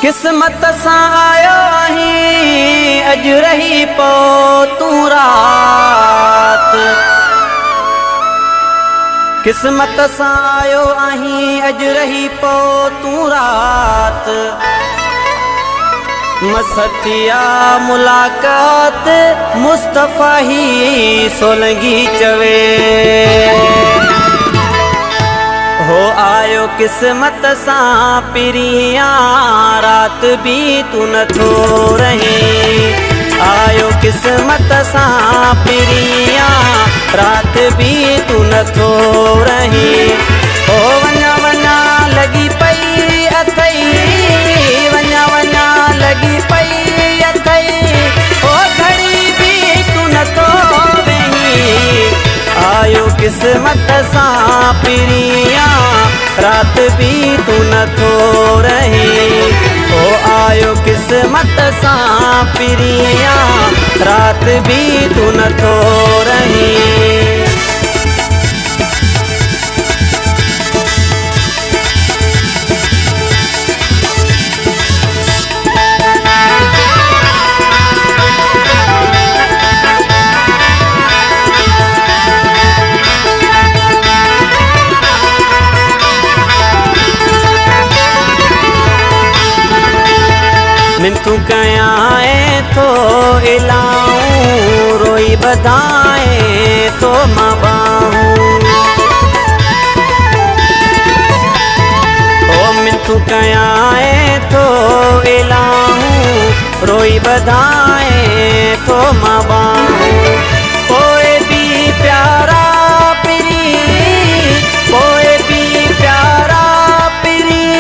किस्मत सां आयो आहीं अॼु रही पो तूं रात। किस्मत सां आयो आहीं अॼु रही पो तूं रात। मसतिया मुलाकात मुस्तफ़ा ही सोलंगी चवे। हो आयो किस्मत सां पिरियां रात भी तू नथो रही। आयो किस्मत सां पिरियां रात भी तू नथो रही। हो वञा वञा लगी पई अथई, वञा वञा लगी पई अथई। हो घड़ी भी तू नथो वेही। आयो किस्मत सां पिरियां रात भी तू नथो रही। ओ आयो किस्मत सां पिरियां रात भी तू नथो रही। मिनतू कयां तो इलाऊं, रोई बधाए तो मां बाहूं। ओ मिनतू कयां तो इलाऊं, रोई बधाए तो मां बाहूं। कोई भी प्यारा पिरी, कोई भी प्यारा पिरी,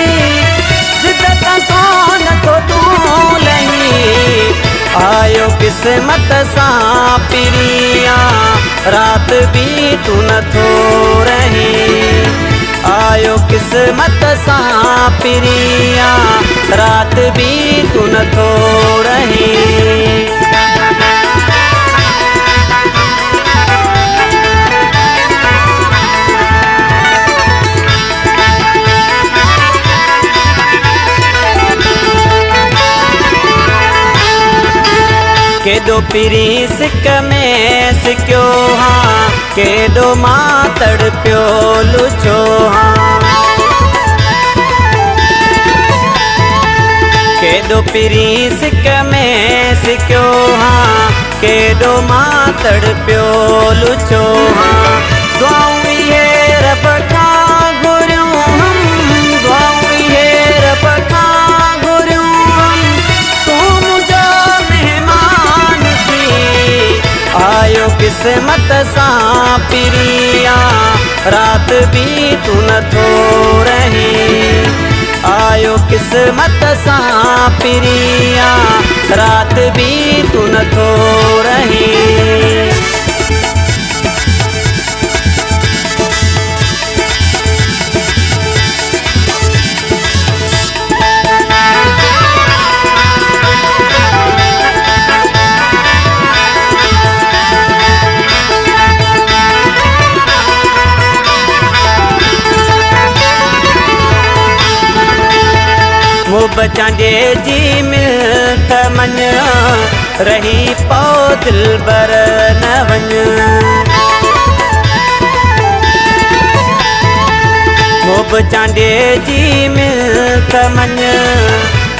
जिद्दत कौन तो तू आयो किस्मत सां पिरियां रात भी तू नथो रही। आयो किस्मत सां पिरियां रात भी तू नथो रही। केडो पिरी सिक में सिक्यो हाँ, केडो मां तड़पियो लुचो हाँ। केडो पिरी सिक में सिक्यो हाँ, केडो मां तड़पियो लुचो हाँ। दुआऊं ये रब खां घुरियूं हम, दुआऊं ये रब खां घुरियूं हम। तू मुंहिंजो मेहमान थी। आयो किस्मत सां पिरियां रात भी तू नथो रही। आयो किस्मत सां पिरियां रात भी तू नथो रही। बचां जे जी मिल्क मन, रही पो दिलबर न वञ। बचां जे जी मिल्क मन,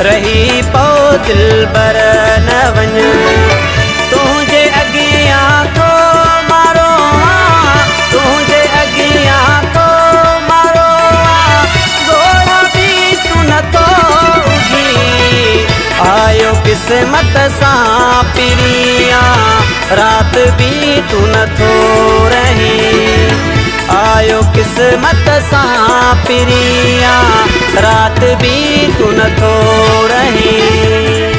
रही पो दिलबर न वञ। तुंहिंजे अॻियां थो मारो, तुंहिंजे अॻियां थो मारो, गोड़ा भी तू नथो। आयो किस्मत सां पिरियां रात भी तू नथो रही। आयो किस्मत सां पिरियां रात भी तू नथो रही।